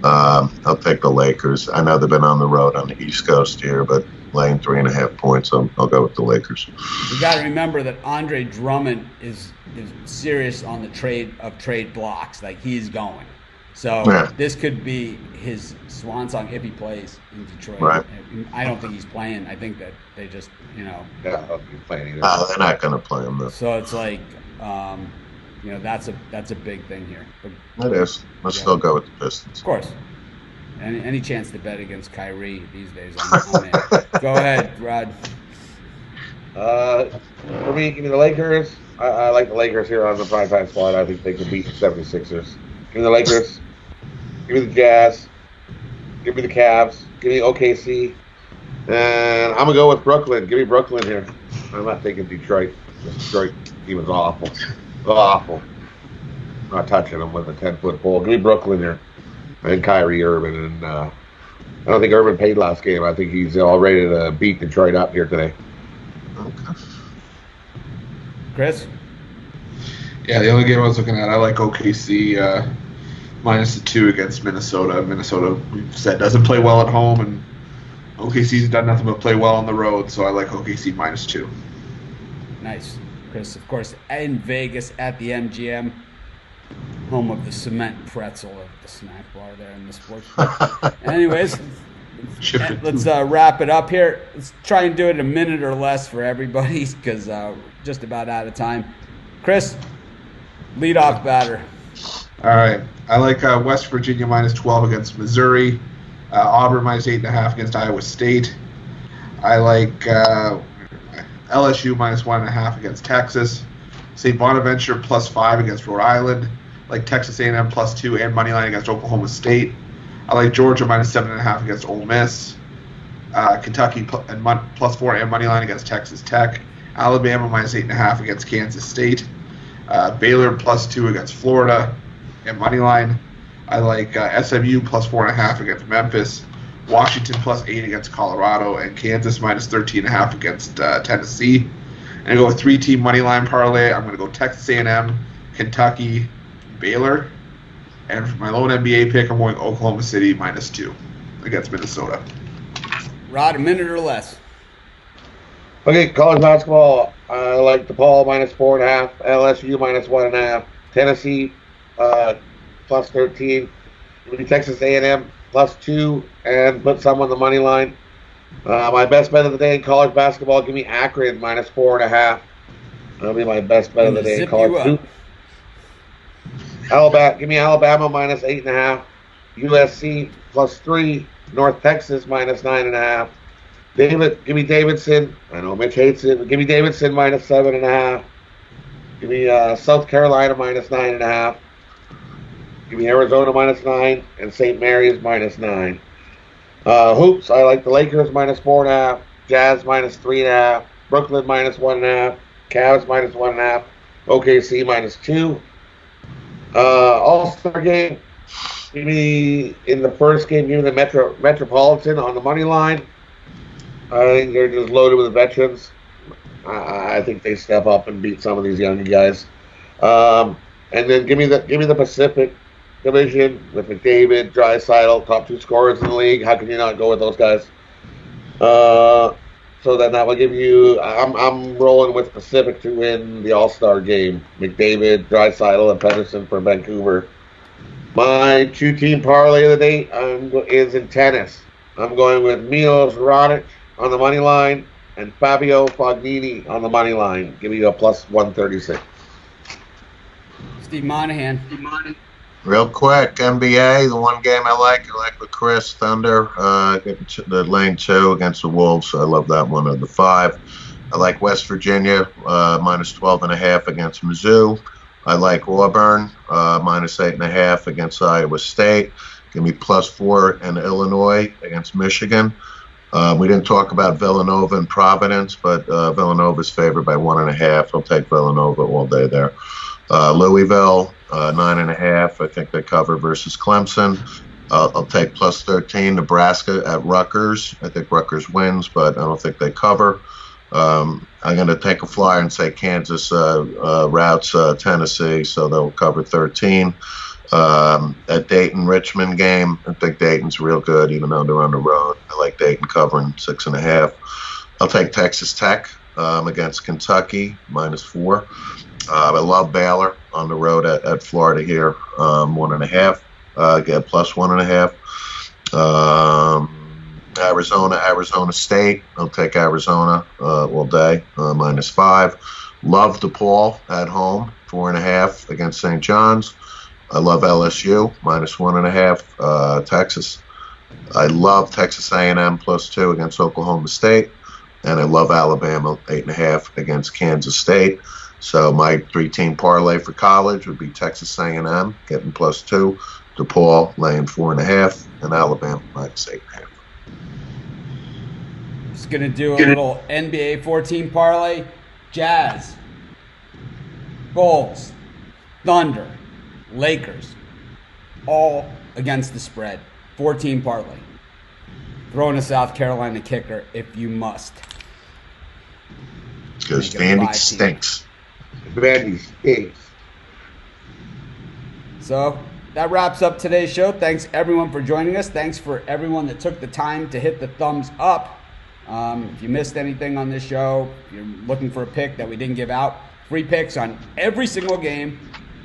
I'll take the Lakers. I know they've been on the road on the East Coast here, but laying 3.5 points, I'll go with the Lakers. You got to remember that Andre Drummond is serious on the trade blocks. Like, he's going. So This could be his swan song if he plays in Detroit. Right. I don't think he's playing. I think that they just, Yeah, I don't think he's playing either. They're not going to play him, though. So it's like, that's a big thing here. It is. Let's still go with the Pistons. Of course. Any chance to bet against Kyrie these days, I'm in. Go ahead, Rod. For me, give me the Lakers. I like the Lakers here on the primetime spot. I think they can beat the 76ers. Give me the Lakers. Give me the Jazz. Give me the Cavs. Give me OKC. And I'm going to go with Brooklyn. Give me Brooklyn here. I'm not taking Detroit. Detroit team is awful. Awful. Not touching them with a 10-foot pole. Give me Brooklyn here. And Kyrie Irving. And I don't think Irving paid last game. I think he's all ready to beat Detroit up here today. Okay. Chris? Yeah, the only game I was looking at, I like OKC minus the 2 against Minnesota. Minnesota, we've said, doesn't play well at home, and OKC's done nothing but play well on the road, so I like OKC minus 2. Nice. Chris, of course, in Vegas at the MGM, home of the cement pretzel of the snack bar there in the sports book. Anyways, let's wrap it up here. Let's try and do it in a minute or less for everybody because we're just about out of time. Chris, lead off batter. All right. I like West Virginia minus 12 against Missouri. Auburn minus 8.5 against Iowa State. I like LSU minus 1.5 against Texas. St. Bonaventure plus 5 against Rhode Island. I like Texas A&M plus 2 and money line against Oklahoma State. I like Georgia minus 7.5 against Ole Miss. Kentucky plus 4 and money line against Texas Tech. Alabama minus 8.5 against Kansas State. Baylor plus 2 against Florida and money line. I like SMU plus 4.5 against Memphis. Washington plus 8 against Colorado, and Kansas minus 13.5 against Tennessee. And I go with 3-team money line parlay. I'm going to go Texas A&M, Kentucky, Baylor. And for my lone NBA pick, I'm going Oklahoma City minus 2 against Minnesota. Rod, a minute or less. Okay, college basketball. I like DePaul minus 4.5, LSU minus 1.5, Tennessee plus 13. Maybe Texas A&M plus 2, and put some on the money line. My best bet of the day in college basketball, give me Akron minus 4.5. That'll be my best bet of the day in college. Give me Alabama minus 8.5. USC plus 3. North Texas minus 9.5. Give me Davidson. I know Mitch hates it, but give me Davidson minus 7.5. Give me South Carolina minus 9.5. Give me Arizona minus 9 and St. Mary's minus 9. Hoops, I like the Lakers minus 4.5, Jazz minus 3.5, Brooklyn minus 1.5, Cavs minus 1.5, OKC minus 2. All-Star game, give me in the first game, give me the Metropolitan on the money line. I think they're just loaded with veterans. I think they step up and beat some of these younger guys. And then give me the Pacific Division with McDavid, Draisaitl, top 2 scorers in the league. How can you not go with those guys? So then that will give you. I'm rolling with Pacific to win the All-Star game. McDavid, Draisaitl, and Pedersen for Vancouver. My 2-team parlay of the day is in tennis. I'm going with Milos Raonic on the money line and Fabio Fognini on the money line. Give me a plus 136. Steve Monahan. Real quick, NBA, the one game I like with Chris, Thunder, the lane 2 against the Wolves. I love that one of the 5. I like West Virginia, minus 12.5 against Mizzou. I like Auburn, minus 8.5 against Iowa State. Give me plus 4 in Illinois against Michigan. We didn't talk about Villanova and Providence, but Villanova's favored by 1.5. I'll take Villanova all day there. Louisville, 9.5. I think they cover versus Clemson. I'll take plus 13. Nebraska at Rutgers. I think Rutgers wins, but I don't think they cover. I'm going to take a flyer and say Kansas routes Tennessee, so they'll cover 13. At Dayton-Richmond game, I think Dayton's real good, even though they're on the road. I like Dayton covering 6.5. I'll take Texas Tech against Kentucky, minus 4. I love Baylor on the road at Florida here, 1.5. Get plus 1.5. Arizona State. I'll take Arizona all day, minus 5. Love DePaul at home, 4.5 against St. John's. I love LSU, -1.5, Texas. I love Texas A&M +2 against Oklahoma State. And I love Alabama, 8.5 against Kansas State. So my 3-team parlay for college would be Texas A&M getting +2, DePaul laying 4.5, and Alabama -8.5. Just gonna do a little NBA 14 parlay. Jazz, Bulls, Thunder, Lakers, all against the spread. 14 parlay. Throw in a South Carolina kicker if you must. Because Vandy stinks. Vandy stinks. So that wraps up today's show. Thanks everyone for joining us. Thanks for everyone that took the time to hit the thumbs up. If you missed anything on this show, if you're looking for a pick that we didn't give out, free picks on every single game,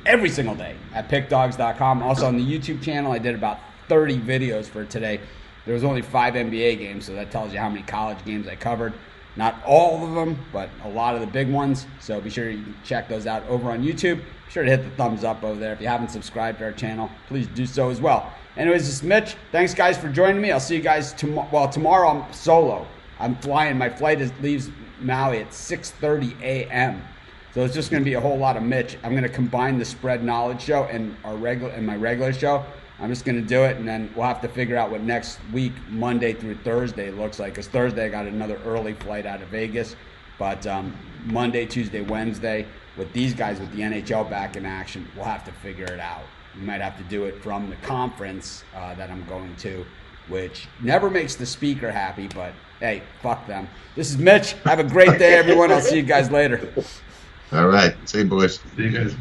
every single day at pickdogs.com. Also on the YouTube channel, I did about 30 videos for today. There was only 5 NBA games, so that tells you how many college games I covered. Not all of them, but a lot of the big ones. So be sure you check those out over on YouTube. Be sure to hit the thumbs up over there. If you haven't subscribed to our channel, please do so as well. Anyways, this is Mitch. Thanks, guys, for joining me. I'll see you guys tomorrow. I'm solo. I'm flying. My flight leaves Maui at 6:30 a.m. So it's just going to be a whole lot of Mitch. I'm going to combine the Spread Knowledge show and my regular show. I'm just going to do it, and then we'll have to figure out what next week, Monday through Thursday, looks like. Because Thursday I got another early flight out of Vegas. But Monday, Tuesday, Wednesday, with these guys with the NHL back in action, we'll have to figure it out. We might have to do it from the conference that I'm going to, which never makes the speaker happy, but hey, fuck them. This is Mitch. Have a great day, everyone. I'll see you guys later. All right. See you, boys. See you guys.